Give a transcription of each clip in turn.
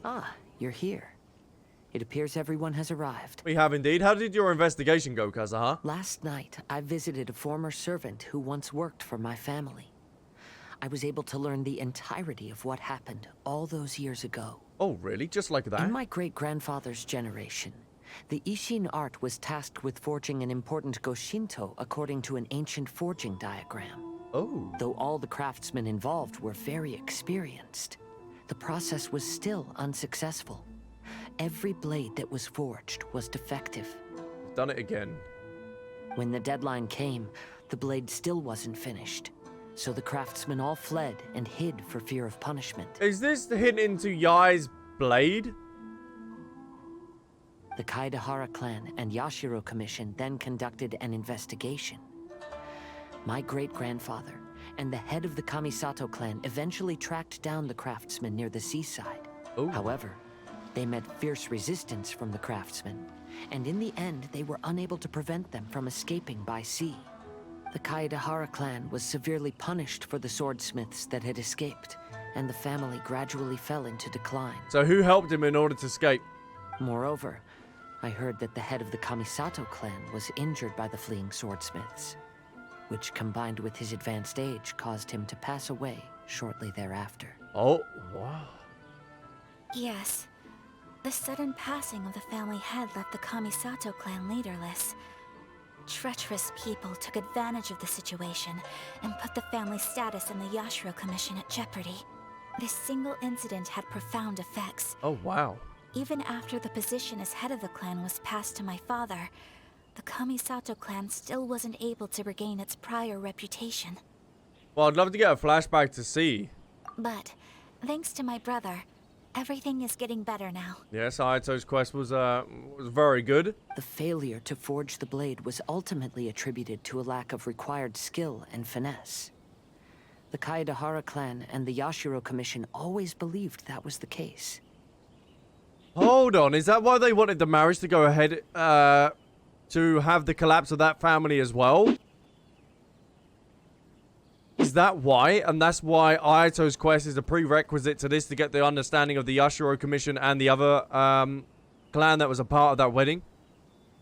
Ah, you're here. It appears everyone has arrived. We have indeed. How did your investigation go, Kazuha? Last night, I visited a former servant who once worked for my family. I was able to learn the entirety of what happened all those years ago. Oh, really? Just like that? In my great-grandfather's generation, the Ishin art was tasked with forging an important Goshinto according to an ancient forging diagram. Oh. Though all the craftsmen involved were very experienced, the process was still unsuccessful. Every blade that was forged was defective. Done it again. When the deadline came, the blade still wasn't finished. So the craftsmen all fled and hid for fear of punishment. Is this the hint into Yai's blade? The Kaedahara clan and Yashiro Commission then conducted an investigation. My great-grandfather and the head of the Kamisato clan eventually tracked down the craftsmen near the seaside. Oh. However, they met fierce resistance from the craftsmen, and in the end they were unable to prevent them from escaping by sea. The Kaedahara clan was severely punished for the swordsmiths that had escaped, and the family gradually fell into decline. So who helped him in order to escape? Moreover, I heard that the head of the Kamisato clan was injured by the fleeing swordsmiths, which combined with his advanced age caused him to pass away shortly thereafter. Oh, wow. Yes. The sudden passing of the family head left the Kamisato clan leaderless. Treacherous people took advantage of the situation and put the family's status in the Yashiro Commission at jeopardy. This single incident had profound effects. Oh, wow. Even after the position as head of the clan was passed to my father, the Kamisato clan still wasn't able to regain its prior reputation. Well, I'd love to get a flashback to see. But, thanks to my brother, everything is getting better now. Yes, Ayato's quest was very good. The failure to forge the blade was ultimately attributed to a lack of required skill and finesse. The Kaedahara clan and the Yashiro Commission always believed that was the case. Hold on, is that why they wanted the marriage to go ahead, to have the collapse of that family as well? Is that why? And that's why Ayato's quest is a prerequisite to this to get the understanding of the Yashiro Commission and the other clan that was a part of that wedding?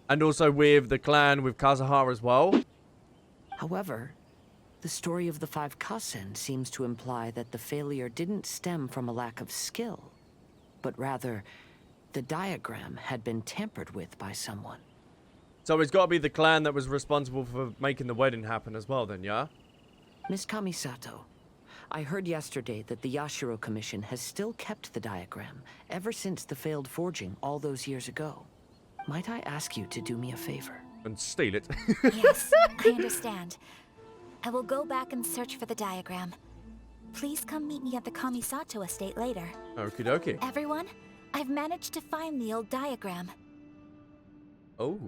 And also with the clan with Kazuha as well? However, the story of the 5 Kasen seems to imply that the failure didn't stem from a lack of skill, but rather, the diagram had been tampered with by someone. So it's got to be the clan that was responsible for making the wedding happen as well then, yeah? Miss Kamisato, I heard yesterday that the Yashiro Commission has still kept the diagram ever since the failed forging all those years ago. Might I ask you to do me a favor? And steal it. Yes, I understand. I will go back and search for the diagram. Please come meet me at the Kamisato estate later. Okie dokie. Everyone, I've managed to find the old diagram. Oh.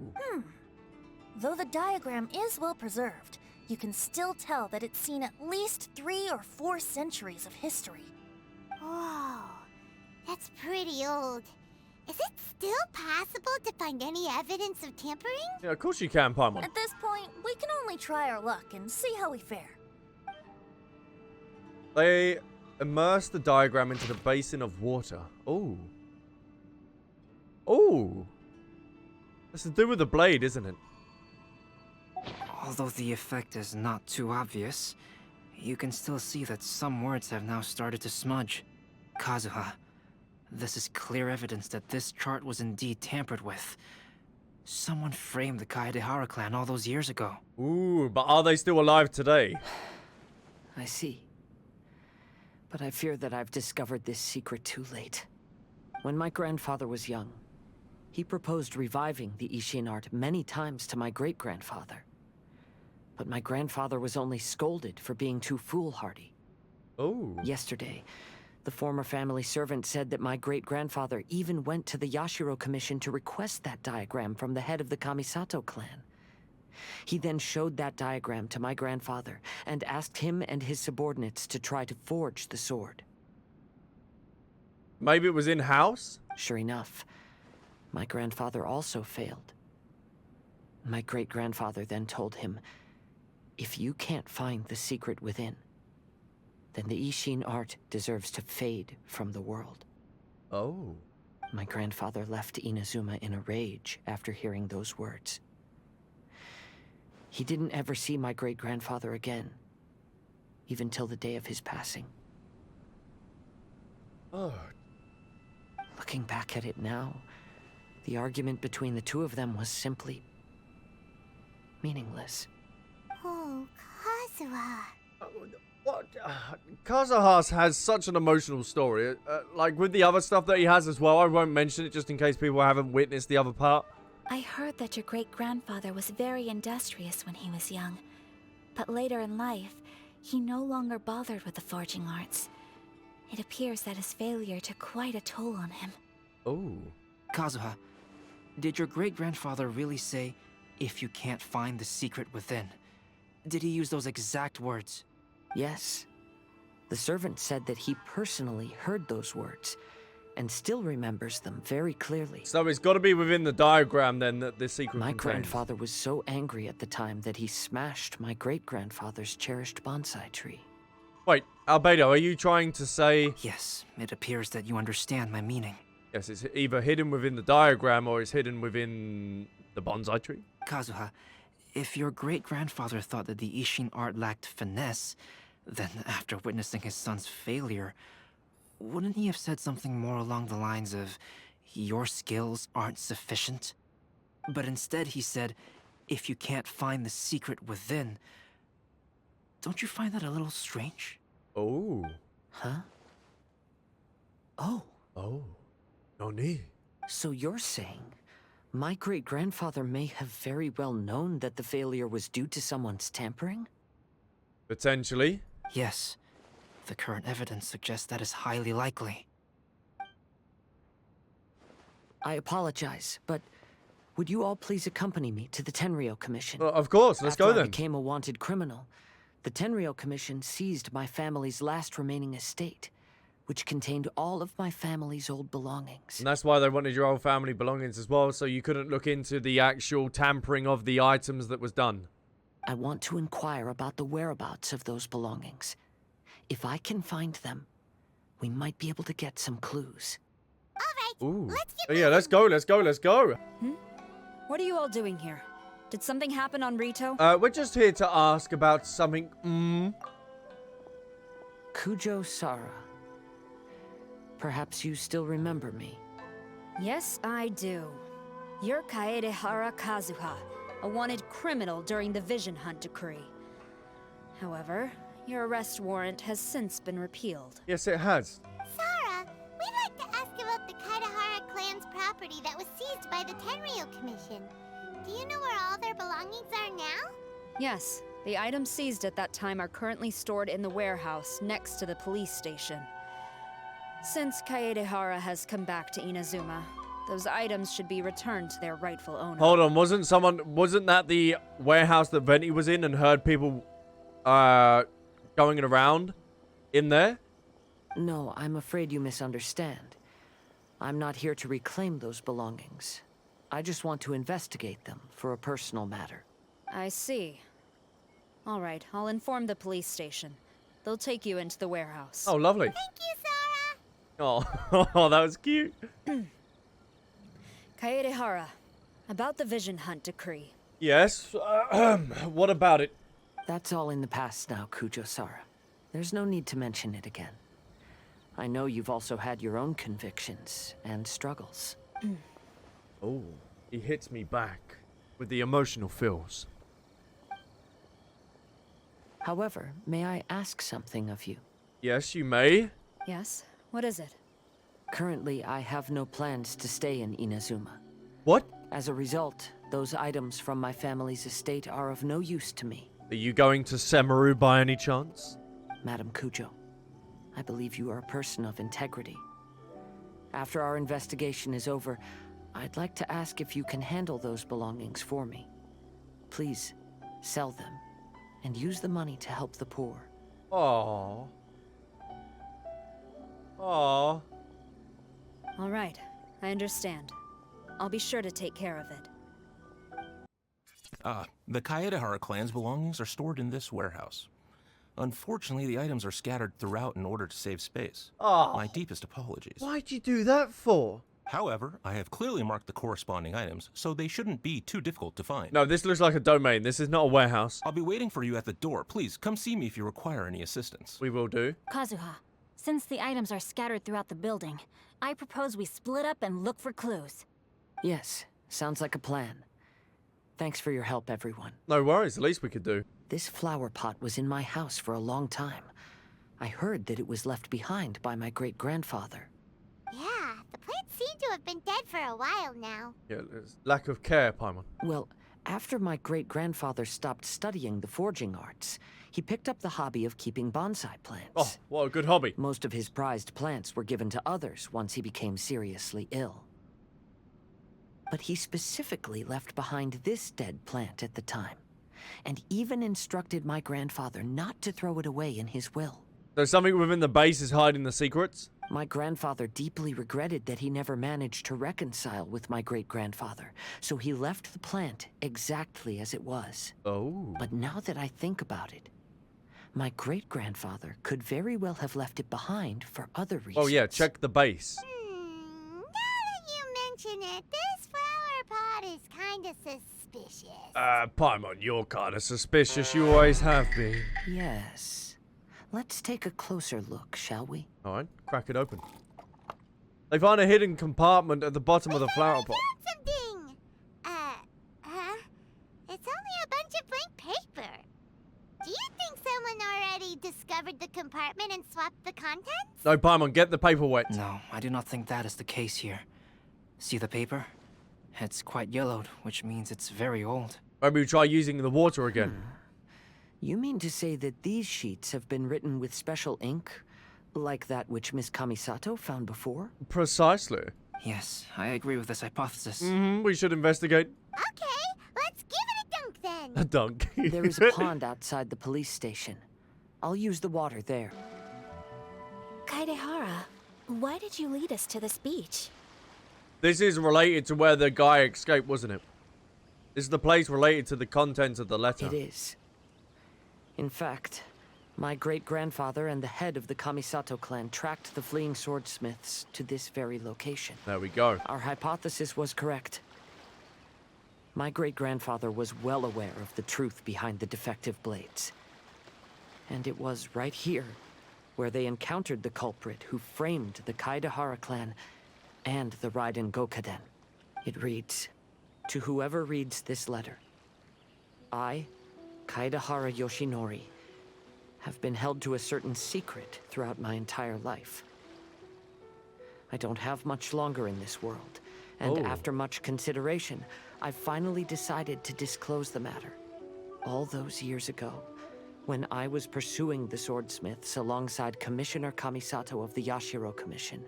Though the diagram is well preserved, you can still tell that it's seen at least 3 or 4 centuries of history. Whoa, that's pretty old. Is it still possible to find any evidence of tampering? Yeah, of course you can, Paimon. At this point, we can only try our luck and see how we fare. They immerse the diagram into the basin of water. Oh. Oh. That's to do with the blade, isn't it? Although the effect is not too obvious, you can still see that some words have now started to smudge. Kazuha, this is clear evidence that this chart was indeed tampered with. Someone framed the Kaedahara clan all those years ago. Ooh, but are they still alive today? I see. But I fear that I've discovered this secret too late. When my grandfather was young, he proposed reviving the Ishin art many times to my great-grandfather. But my grandfather was only scolded for being too foolhardy. Oh. Yesterday, the former family servant said that my great-grandfather even went to the Yashiro Commission to request that diagram from the head of the Kamisato clan. He then showed that diagram to my grandfather and asked him and his subordinates to try to forge the sword. Maybe it was in-house? Sure enough, my grandfather also failed. My great-grandfather then told him, if you can't find the secret within, then the Ishin art deserves to fade from the world. Oh. My grandfather left Inazuma in a rage after hearing those words. He didn't ever see my great-grandfather again, even till the day of his passing. Oh. Looking back at it now, the argument between the two of them was simply meaningless. Oh, Kazuha. What? Kazuha has such an emotional story. Like with the other stuff that he has as well, I won't mention it just in case people haven't witnessed the other part. I heard that your great-grandfather was very industrious when he was young. But later in life, he no longer bothered with the forging arts. It appears that his failure took quite a toll on him. Oh. Kazuha, did your great-grandfather really say, "If you can't find the secret within"? Did he use those exact words? Yes. The servant said that he personally heard those words, and still remembers them very clearly. So it's got to be within the diagram then that this secret My contains. grandfather was so angry at the time that he smashed my great-grandfather's cherished bonsai tree. Wait, Albedo, are you trying to say... Yes, it appears that you understand my meaning. Yes, it's either hidden within the diagram or it's hidden within the bonsai tree? Kazuha, if your great-grandfather thought that the Ishin art lacked finesse, then after witnessing his son's failure, wouldn't he have said something more along the lines of, "Your skills aren't sufficient"? But instead he said, "If you can't find the secret within." Don't you find that a little strange? Oh. Huh? Oh, Oh. Nani? so you're saying my great-grandfather may have very well known that the failure was due to someone's tampering? Potentially. Yes. The current evidence suggests that is highly likely. I apologize, but would you all please accompany me to the Tenryou Commission? Of course, let's After go I then. became a wanted criminal, the Tenryou Commission seized my family's last remaining estate, which contained all of my family's old belongings. And that's why they wanted your old family belongings as well, so you couldn't look into the actual tampering of the items that was done. I want to inquire about the whereabouts of those belongings. If I can find them, we might be able to get some clues. Ooh. Let's get Oh, yeah, let's go, let's go, let's go. What are you all doing here? Did something happen on Rito? We're just here to ask about something. Kujo Sara. Perhaps you still remember me. Yes, I do. You're Kaedehara Kazuha, a wanted criminal during the Vision Hunt decree. However, your arrest warrant has since been repealed. Yes, it has. Sara, we'd like to ask about the Kaedehara clan's property that was seized by the Tenryou Commission. Do you know where all their belongings are now? Yes, the items seized at that time are currently stored in the warehouse next to the police station. Since Kaedehara has come back to Inazuma, those items should be returned to their rightful owner. Hold on, wasn't that the warehouse that Venti was in and heard people, going around in there? No, I'm afraid you misunderstand. I'm not here to reclaim those belongings. I just want to investigate them for a personal matter. I see. All right, I'll inform the police station. They'll take you into the warehouse. Oh, lovely. Thank you, Sara. Oh, that was cute. Kaedehara, about the Vision Hunt decree. Yes, what about it? That's all in the past now, Kujo-Sara. There's no need to mention it again. I know you've also had your own convictions and struggles. Oh, he hits me back with the emotional feels. However, may I ask something of you? Yes, you may. Yes? What is it? Currently, I have no plans to stay in Inazuma. What? As a result, those items from my family's estate are of no use to me. Are you going to Semaru by any chance? Madam Kujo, I believe you are a person of integrity. After our investigation is over, I'd like to ask if you can handle those belongings for me. Please, sell them, and use the money to help the poor. Aww. Aww. All right, I understand. I'll be sure to take care of it. The Kaedehara clan's belongings are stored in this warehouse. Unfortunately, the items are scattered throughout in order to save space. Oh, My deepest apologies. why'd you do that for? However, I have clearly marked the corresponding items, so they shouldn't be too difficult to find. No, this looks like a domain. This is not a warehouse. I'll be waiting for you at the door. Please, come see me if you require any assistance. We will do. Kazuha, since the items are scattered throughout the building, I propose we split up and look for clues. Yes, sounds like a plan. Thanks for your help, everyone. No worries, the least we could do. This flower pot was in my house for a long time. I heard that it was left behind by my great-grandfather. Yeah, the plants seem to have been dead for a while now. Yeah, there's lack of care, Paimon. Well, after my great-grandfather stopped studying the forging arts, he picked up the hobby of keeping bonsai plants. Oh, what a good hobby. Most of his prized plants were given to others once he became seriously ill. But he specifically left behind this dead plant at the time, and even instructed my grandfather not to throw it away in his will. So something within the base is hiding the secrets? My grandfather deeply regretted that he never managed to reconcile with my great-grandfather, so he left the plant exactly as it was. Oh. But now that I think about it, my great-grandfather could very well have left it behind for other reasons. Oh yeah, check the base. Now that you mention it, this flower pot is kinda suspicious. Paimon, you're kinda suspicious. You always have been. Yes. Let's take a closer look, shall we? Alright, crack it open. They find a hidden compartment at the bottom of the flower pot. Something! It's only a bunch of blank paper. Do you think someone already discovered the compartment and swapped the contents? No, Paimon, get the paper wet. No, I do not think that is the case here. See the paper? It's quite yellowed, which means it's very old. Maybe we try using the water again. You mean to say that these sheets have been written with special ink, like that which Miss Kamisato found before? Precisely. Yes, I agree with this hypothesis. We should investigate. Okay, let's give it a dunk then. A dunk. There is a pond outside the police station. I'll use the water there. Kaedehara, why did you lead us to this beach? This is related to where the guy escaped, wasn't it? This is the place related to the contents of the letter. It is. In fact, my great-grandfather and the head of the Kamisato clan tracked the fleeing swordsmiths to this very location. There we go. Our hypothesis was correct. My great-grandfather was well aware of the truth behind the defective blades. And it was right here where they encountered the culprit who framed the Kaedehara clan and the Raiden Gokaden. It reads, "To whoever reads this letter, I, Kaedehara Yoshinori, have been held to a certain secret throughout my entire life. I don't have much longer in this world, and after much consideration, I've finally decided to disclose the matter. All those years ago, when I was pursuing the swordsmiths alongside Commissioner Kamisato of the Yashiro Commission,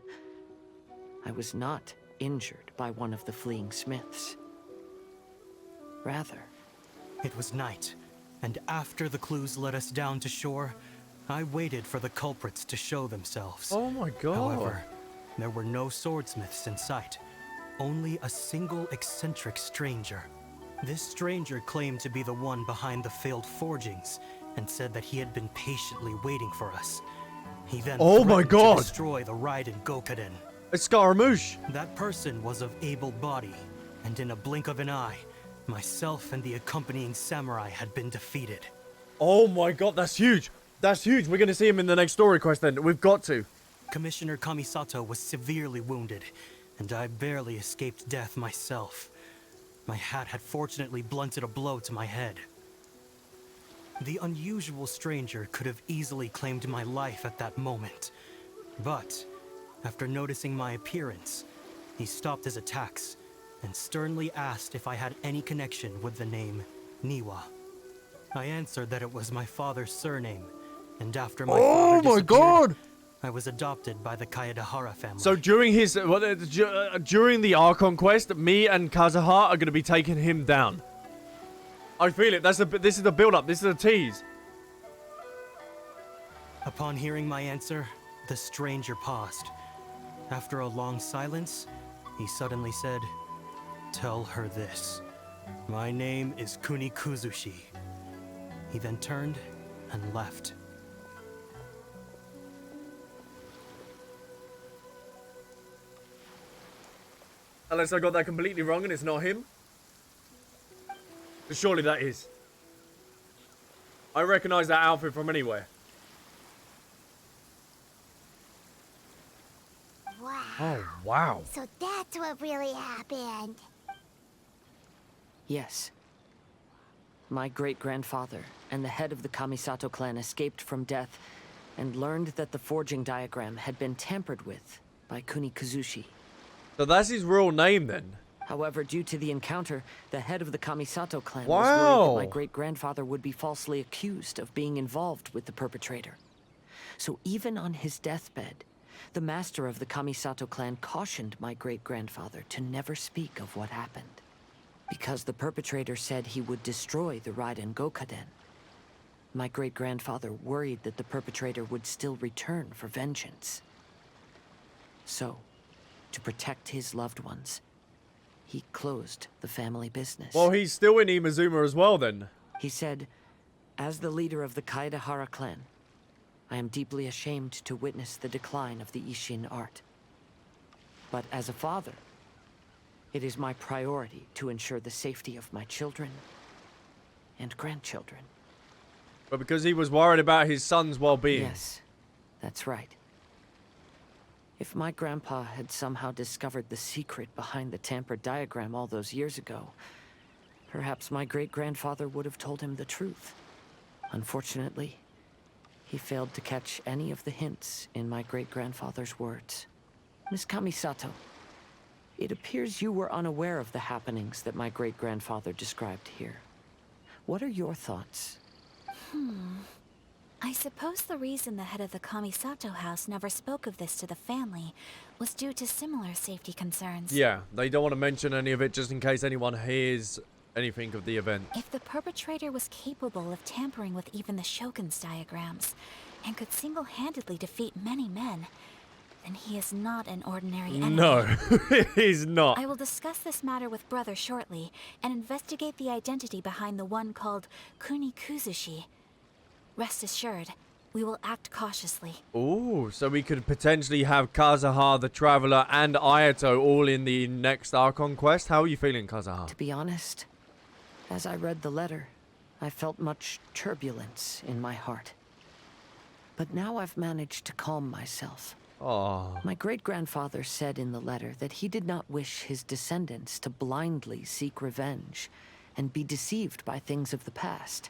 I was not injured by one of the fleeing smiths. Rather, it was night, and after the clues led us down to shore, I waited for the culprits to show themselves. Oh my god. However, there were no swordsmiths in sight, only a single eccentric stranger. This stranger claimed to be the one behind the failed forgings, and said that he had been patiently waiting for us. He then threatened to destroy the Raiden Gokaden. It's Scaramouche. That person was of able body, and in a blink of an eye, myself and the accompanying samurai had been defeated. Oh my god, that's huge. That's huge. We're going to see him in the next story quest then. We've got to. Commissioner Kamisato was severely wounded, and I barely escaped death myself. My hat had fortunately blunted a blow to my head. The unusual stranger could have easily claimed my life at that moment. But, after noticing my appearance, he stopped his attacks and sternly asked if I had any connection with the name Niwa. I answered that it was my father's surname, and after my father disappeared, I was adopted by the Kaedehara family. So during his during the Archon quest, me and Kazuha are going to be taking him down. I feel it. This is the build-up. This is a tease. Upon hearing my answer, the stranger paused. After a long silence, he suddenly said, "Tell her this. My name is Kunikuzushi." He then turned and left. Unless I got that completely wrong and it's not him. But surely that is. I recognize that outfit from anywhere. Wow. Oh, wow. So that's what really happened. Yes. My great-grandfather and the head of the Kamisato clan escaped from death and learned that the forging diagram had been tampered with by Kuni Kazushi. So that's his real name then? However, due to the encounter, the head of the Kamisato clan Wow. was worried that my great-grandfather would be falsely accused of being involved with the perpetrator. So even on his deathbed, the master of the Kamisato clan cautioned my great-grandfather to never speak of what happened. Because the perpetrator said he would destroy the Raiden Gokaden. My great-grandfather worried that the perpetrator would still return for vengeance. So, to protect his loved ones, he closed the family business. Well, he's still in Imazuma as well then. He said, as the leader of the Kaedehara clan, I am deeply ashamed to witness the decline of the Ishin art. But as a father, it is my priority to ensure the safety of my children and grandchildren. But because he was worried about his son's well-being. Yes, that's right. If my grandpa had somehow discovered the secret behind the tampered diagram all those years ago, perhaps my great-grandfather would have told him the truth. Unfortunately, he failed to catch any of the hints in my great-grandfather's words. Miss Kamisato, it appears you were unaware of the happenings that my great-grandfather described here. What are your thoughts? I suppose the reason the head of the Kamisato house never spoke of this to the family was due to similar safety concerns. Yeah, they don't want to mention any of it just in case anyone hears anything of the event. If the perpetrator was capable of tampering with even the Shogun's diagrams, and could single-handedly defeat many men, then he is not an ordinary enemy. No, he's not. I will discuss this matter with Brother shortly, and investigate the identity behind the one called Kuni Kuzushi. Rest assured, we will act cautiously. Ooh, so we could potentially have Kazuha, the Traveler, and Ayato all in the next Archon quest. How are you feeling, Kazuha? To be honest, as I read the letter, I felt much turbulence in my heart. But now I've managed to calm myself. Oh. My great-grandfather said in the letter that he did not wish his descendants to blindly seek revenge and be deceived by things of the past.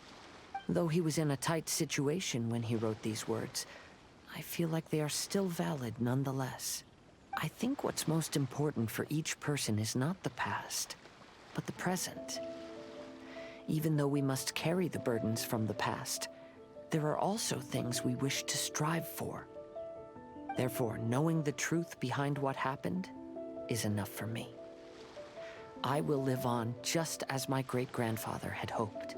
Though he was in a tight situation when he wrote these words, I feel like they are still valid nonetheless. I think what's most important for each person is not the past, but the present. Even though we must carry the burdens from the past, there are also things we wish to strive for. Therefore, knowing the truth behind what happened is enough for me. I will live on just as my great-grandfather had hoped.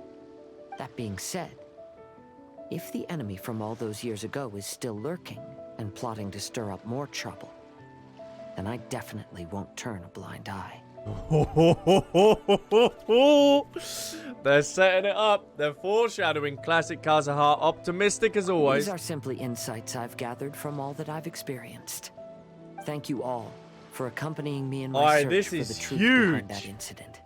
That being said, if the enemy from all those years ago is still lurking and plotting to stir up more trouble, then I definitely won't turn a blind eye. They're setting it up. They're foreshadowing. Classic Kazuha, optimistic as always. These are simply insights I've gathered from all that I've experienced. Thank you all for accompanying me in my search for the truth behind that incident.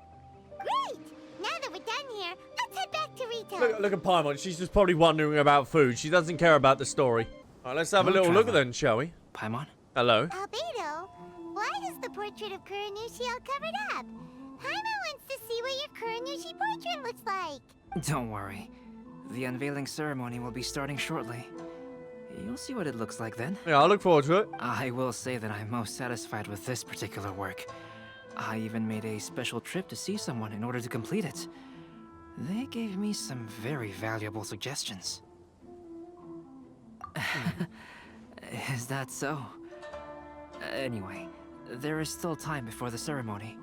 Great! Now that we're done here, let's head back to Rito. Look at Paimon. She's just probably wondering about food. She doesn't care about the story. All right, let's have a little look then, shall we? Paimon? Hello. Albedo, why is the portrait of Kuranushi all covered up? Paimon wants to see what your Kuranushi portrait looks like. Don't worry. The unveiling ceremony will be starting shortly. You'll see what it looks like then. Yeah, I look forward to it. I will say that I'm most satisfied with this particular work. I even made a special trip to see someone in order to complete it. They gave me some very valuable suggestions. Is that so? Anyway, there is still time before the ceremony.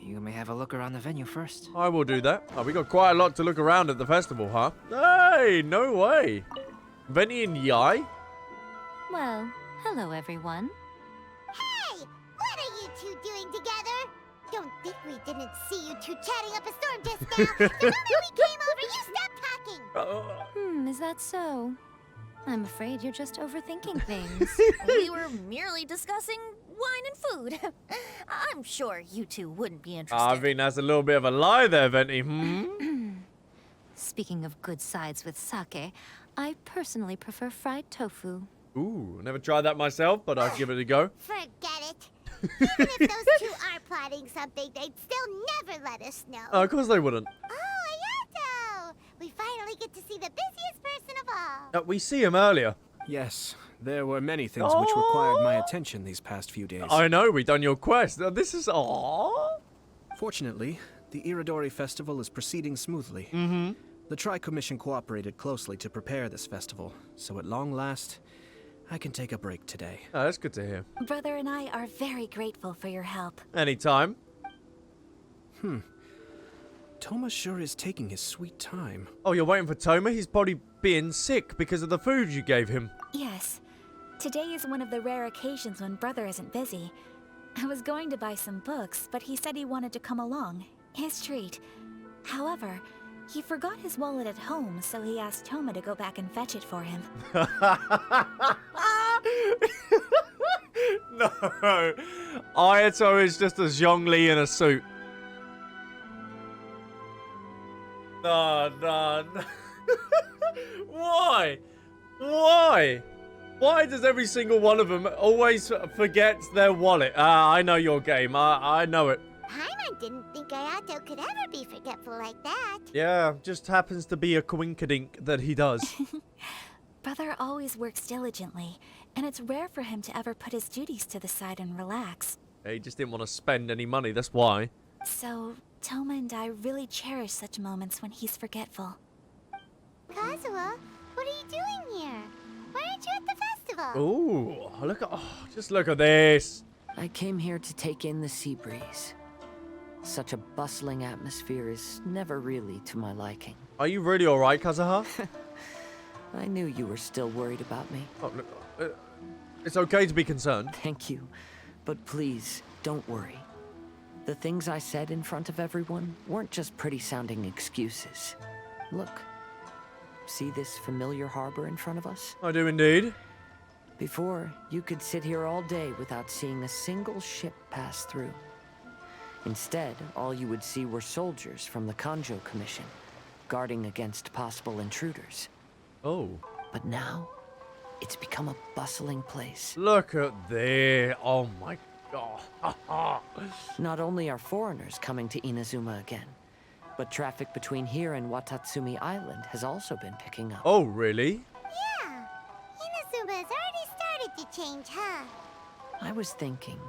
You may have a look around the venue first. I will do that. Oh, we got quite a lot to look around at the festival, huh? Hey, no way. Venny and Yai? Well, hello everyone. Hey! What are you two doing together? Don't think we didn't see you two chatting up a storm just now. The moment we came over, you stopped talking. Is that so? I'm afraid you're just overthinking things. We were merely discussing wine and food. I'm sure you two wouldn't be interested. I think that's a little bit of a lie there, Venti. Hmm? Speaking of good sides with sake, I personally prefer fried tofu. Ooh, never tried that myself, but I'd give it a go. Forget it. Even if those two are plotting something, they'd still never let us know. Of course they wouldn't. Oh, Ayato! We finally get to see the busiest person of all. We see him earlier. Yes, there were many things which required my attention these past few days. I know, we done your quest. This is... Aww. Fortunately, the Irodori Festival is proceeding smoothly. Mm-hmm. The Tri-Commission cooperated closely to prepare this festival, so at long last, I can take a break today. Oh, that's good to hear. Brother and I are very grateful for your help. Anytime. Toma sure is taking his sweet time. Oh, you're waiting for Toma? He's probably being sick because of the food you gave him. Yes. Today is one of the rare occasions when Brother isn't busy. I was going to buy some books, but he said he wanted to come along. His treat. However, he forgot his wallet at home, so he asked Toma to go back and fetch it for him. No. Ayato is just a Zhongli in a suit. No. Why? Why does every single one of them always forget their wallet? I know your game. I know it. Paimon didn't think Ayato could ever be forgetful like that. Yeah, just happens to be a coinkadink that he does. Brother always works diligently, and it's rare for him to ever put his duties to the side and relax. He just didn't want to spend any money, that's why. So, Toma and I really cherish such moments when he's forgetful. Kazuha, what are you doing here? Why aren't you at the festival? Ooh, just look at this. I came here to take in the sea breeze. Such a bustling atmosphere is never really to my liking. Are you really alright, Kazuha? I knew you were still worried about me. Oh, look, it's okay to be concerned. Thank you, but please, don't worry. The things I said in front of everyone weren't just pretty-sounding excuses. Look, see this familiar harbor in front of us? I do indeed. Before, you could sit here all day without seeing a single ship pass through. Instead, all you would see were soldiers from the Kanjo Commission, guarding against possible intruders. Oh. But now, it's become a bustling place. Look at there. Oh my god. Not only are foreigners coming to Inazuma again, but traffic between here and Watatsumi Island has also been picking up. Oh, really? Yeah, Inazuma has already started to change, huh? I was thinking,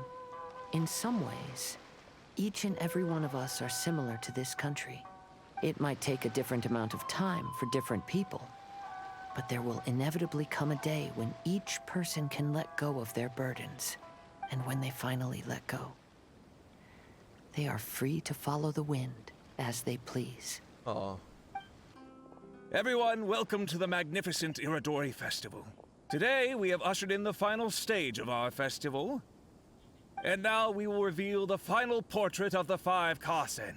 in some ways, each and every one of us are similar to this country. It might take a different amount of time for different people, but there will inevitably come a day when each person can let go of their burdens. And when they finally let go, they are free to follow the wind as they please. Oh. Everyone, welcome to the magnificent Irodori Festival. Today, we have ushered in the final stage of our festival. And now we will reveal the final portrait of the 5 Kasen,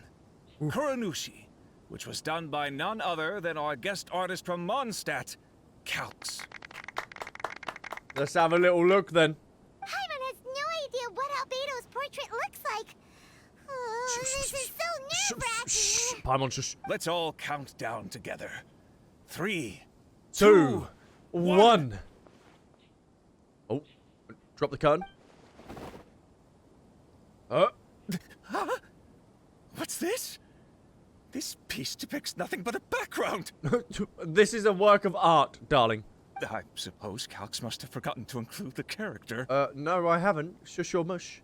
Kuranushi, which was done by none other than our guest artist from Mondstadt, Calx. Let's have a little look then. Paimon has no idea what Albedo's portrait looks like. Oh, this is so nerve-wracking. Paimon, shush. Let's all count down together. 3, 2, 1. Oh, drop the curtain. What's this? This piece depicts nothing but a background. This is a work of art, darling. I suppose Calx must have forgotten to include the character. No, I haven't. Shush your mush.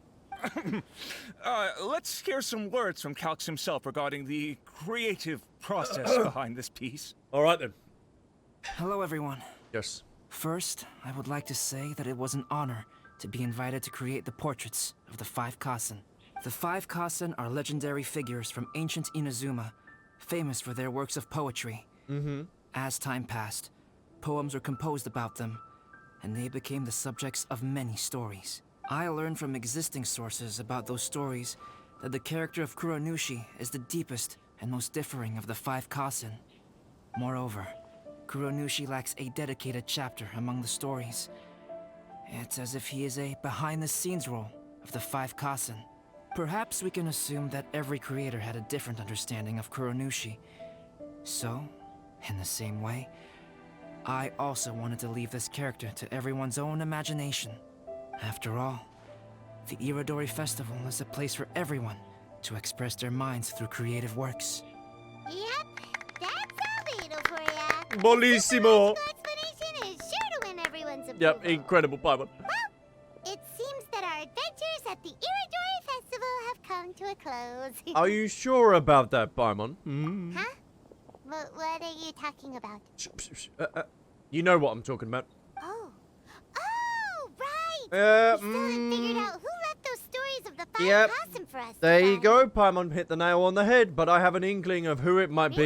Let's hear some words from Calx himself regarding the creative process behind this piece. All right, then. Hello, everyone. Yes. First, I would like to say that it was an honor to be invited to create the portraits of the 5 Kasen. The 5 Kasen are legendary figures from ancient Inazuma, famous for their works of poetry. As time passed, poems were composed about them, and they became the subjects of many stories. I learned from existing sources about those stories that the character of Kuranushi is the deepest and most differing of the 5 Kasen. Moreover, Kuranushi lacks a dedicated chapter among the stories. It's as if he is a behind-the-scenes role of the 5 Kasen. Perhaps we can assume that every creator had a different understanding of Kuronushi. So, in the same way, I also wanted to leave this character to everyone's own imagination. After all, the Irodori Festival is a place for everyone to express their minds through creative works. Yep, that's Albedo for ya. Bellissimo! The explanation is sure to win everyone's approval. Yep, incredible, Paimon. Well, it seems that our adventures at the Iridori Festival have come to a close. Are you sure about that, Paimon? Mm. Huh? What are you talking about? You know what I'm talking about. Oh. Oh, right! We still haven't figured out who left those stories of the five Kasen for us. There you go, Paimon hit the nail on the head, but I have an inkling of who it might be.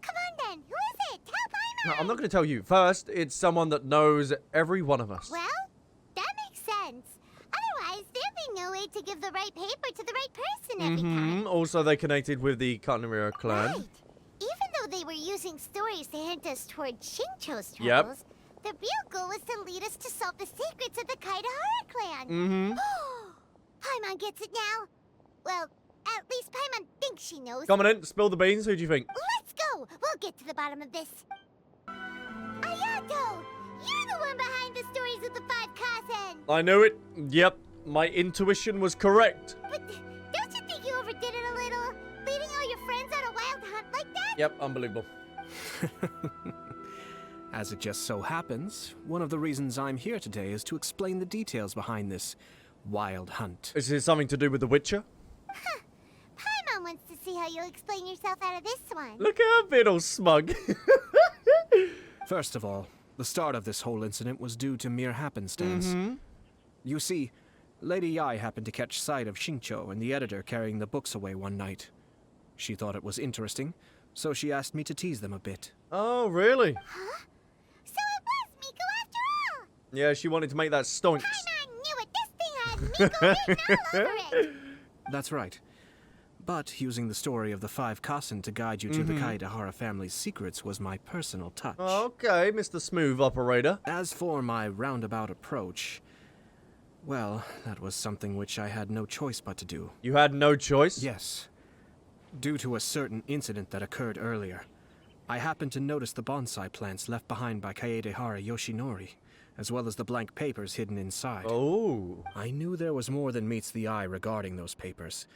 Come on then, who is it? Tell Paimon! No, I'm not going to tell you. First, it's someone that knows every one of us. Well, that makes sense. Otherwise, there'd be no way to give the right paper to the right person every time. Also, they connected with the Katamira clan. Right. Even though they were using stories to hint us toward Shincho's troubles, Yep. the real goal was to lead us to solve the secrets of the Kaidahara clan. Paimon gets it now. Well, at least Paimon thinks she knows. Come on in, spill the beans. Who do you think? Let's go. We'll get to the bottom of this. Ayato, you're the one behind the stories of the five Kasen. I knew it. Yep, my intuition was correct. But don't you think you overdid it a little? Leading all your friends on a wild hunt like that? Yep, unbelievable. As it just so happens, one of the reasons I'm here today is to explain the details behind this wild hunt. Is it something to do with The Witcher? Paimon wants to see how you'll explain yourself out of this one. Look at her bit all smug. First of all, the start of this whole incident was due to mere happenstance. You see, Lady Yai happened to catch sight of Shincho and the editor carrying the books away one night. She thought it was interesting, so she asked me to tease them a bit. Oh, really? Huh? So it was Miko after all! Yeah, she wanted to make that stonks. Paimon knew it! This thing has Miko written all over it! That's right. But using the story of the five Kasen to guide you to the Kaidahara family's secrets was my personal touch. Okay, Mr. Smooth Operator. As for my roundabout approach, well, that was something which I had no choice but to do. You had no choice? Yes. Due to a certain incident that occurred earlier, I happened to notice the bonsai plants left behind by Kaedehara Yoshinori, as well as the blank papers hidden inside. Oh. I knew there was more than meets the eye regarding those papers,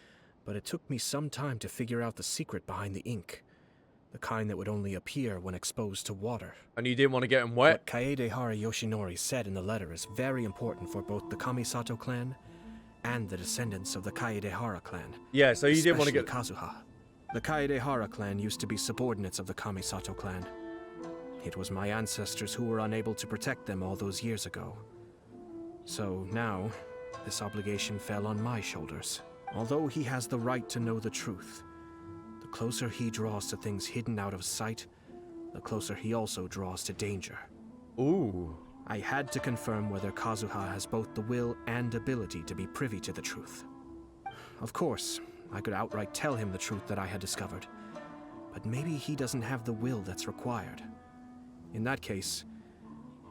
but it took me some time to figure out the secret behind the ink. The kind that would only appear when exposed to water. And you didn't want to get them wet? What Kaedehara Yoshinori said in the letter is very important for both the Kamisato clan and the descendants of the Kaedehara clan. Yeah, so you didn't want to get... Kazuha. The Kaedehara clan used to be subordinates of the Kamisato clan. It was my ancestors who were unable to protect them all those years ago. So now, this obligation fell on my shoulders. Although he has the right to know the truth, the closer he draws to things hidden out of sight, the closer he also draws to danger. Ooh. I had to confirm whether Kazuha has both the will and ability to be privy to the truth. Of course, I could outright tell him the truth that I had discovered, but maybe he doesn't have the will that's required. In that case,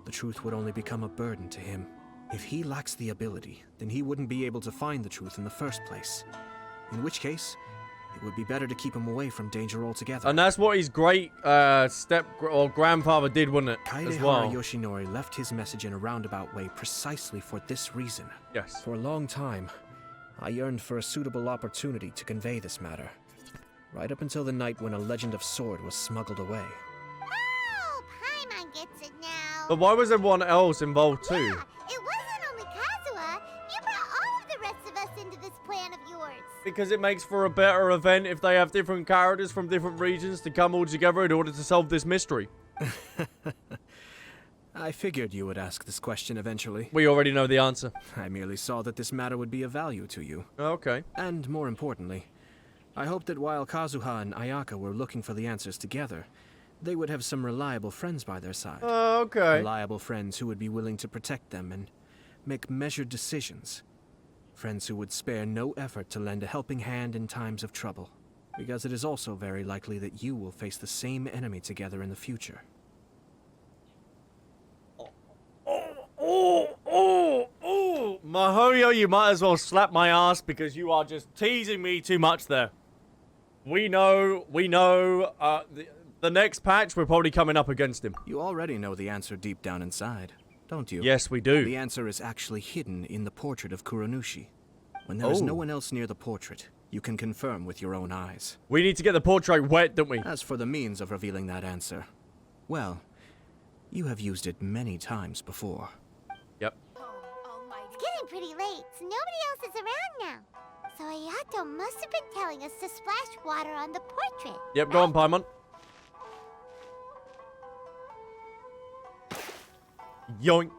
the truth would only become a burden to him. If he lacks the ability, then he wouldn't be able to find the truth in the first place. In which case, it would be better to keep him away from danger altogether. And that's what his great grandfather did, wasn't it? As well. Kaedehara Yoshinori left his message in a roundabout way precisely for this reason. Yes. For a long time, I yearned for a suitable opportunity to convey this matter. Right up until the night when a legend of sword was smuggled away. Oh, Paimon gets it now. But why was everyone else involved too? Yeah, it wasn't only Kazuha. You brought all of the rest of us into this plan of yours. Because it makes for a better event if they have different characters from different regions to come all together in order to solve this mystery. I figured you would ask this question eventually. We already know the answer. I merely saw that this matter would be of value to you. Okay. And more importantly, I hoped that while Kazuha and Ayaka were looking for the answers together, they would have some reliable friends by their side. Okay. Reliable friends who would be willing to protect them and make measured decisions. Friends who would spare no effort to lend a helping hand in times of trouble. Because it is also very likely that you will face the same enemy together in the future. Mahoyo, you might as well slap my ass because you are just teasing me too much there. We know, the next patch we're probably coming up against him. You already know the answer deep down inside, don't you? Yes, we do. The answer is actually hidden in the portrait of Kuronushi. When there is no one else near the portrait, you can confirm with your own eyes. We need to get the portrait wet, don't we? As for the means of revealing that answer, well, you have used it many times before. Yep. It's getting pretty late, so nobody else is around now. So Ayato must have been telling us to splash water on the portrait. Yep, go on, Paimon. Yoink.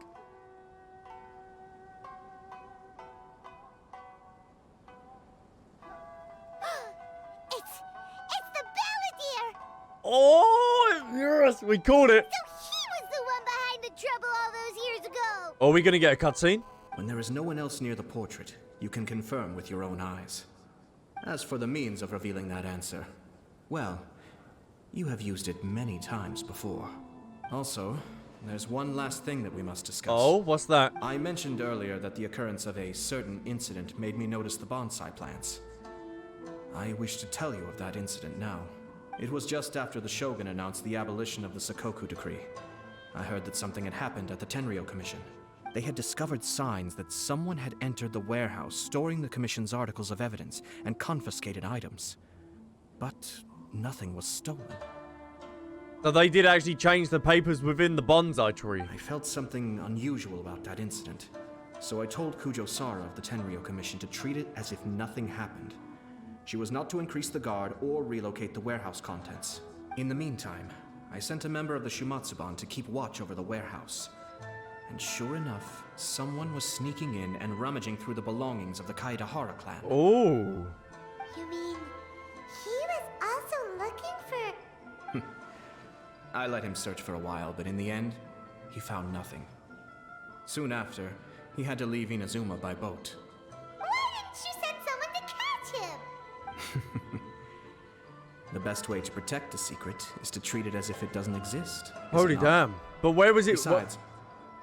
It's the Balladeer! Oh, yes, we caught it. So he was the one behind the trouble all those years ago! Are we gonna get a cutscene? When there is no one else near the portrait, you can confirm with your own eyes. As for the means of revealing that answer, well, you have used it many times before. Also, there's one last thing that we must discuss. Oh, what's that? I mentioned earlier that the occurrence of a certain incident made me notice the bonsai plants. I wish to tell you of that incident now. It was just after the Shogun announced the abolition of the Sakoku decree. I heard that something had happened at the Tenryou Commission. They had discovered signs that someone had entered the warehouse storing the Commission's articles of evidence and confiscated items. But nothing was stolen. So they did actually change the papers within the bonsai tree. I felt something unusual about that incident. So I told Kujo-Sara of the Tenryou Commission to treat it as if nothing happened. She was not to increase the guard or relocate the warehouse contents. In the meantime, I sent a member of the Shumatsuban to keep watch over the warehouse. And sure enough, someone was sneaking in and rummaging through the belongings of the Kaedahara clan. Oh. You mean he was also looking for... I let him search for a while, but in the end, he found nothing. Soon after, he had to leave Inazuma by boat. Why didn't you send someone to catch him? The best way to protect a secret is to treat it as if it doesn't exist. Holy damn. But where was it? Besides,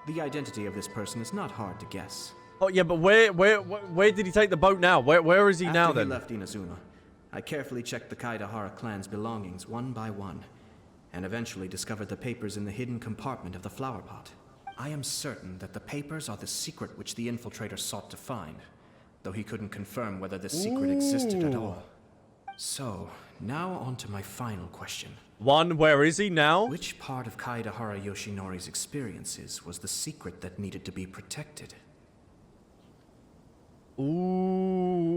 the identity of this person is not hard to guess. Oh, yeah, but where did he take the boat now? Where is he now then? After he left Inazuma, I carefully checked the Kaedahara clan's belongings one by one, and eventually discovered the papers in the hidden compartment of the flower pot. I am certain that the papers are the secret which the infiltrator sought to find, though he couldn't confirm whether this secret existed at all. So, now on to my final question. Where is he now? Which part of Kaedahara Yoshinori's experiences was the secret that needed to be protected? Ooh.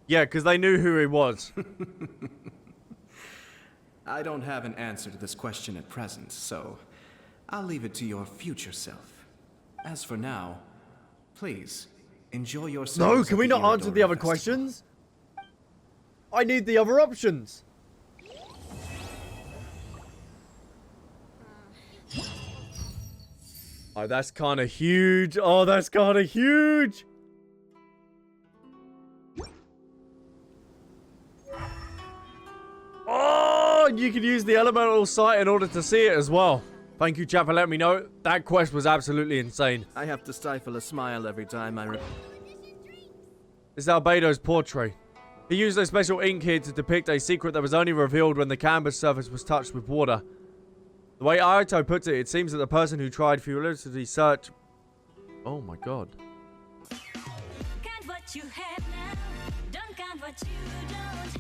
Yeah, because they knew who he was. I don't have an answer to this question at present, so I'll leave it to your future self. As for now, please, enjoy yourself. No, can we not answer the other questions? I need the other options. Oh, that's kind of huge. Oh, that's kind of huge. Oh, you can use the elemental sight in order to see it as well. Thank you, chat, for letting me know. That quest was absolutely insane. I have to stifle a smile every time I... This is Albedo's portrait. He used a special ink here to depict a secret that was only revealed when the canvas surface was touched with water. The way Ayato puts it, it seems that the person who tried furiously search... Oh my god. Count what you have now. Don't count what you don't have.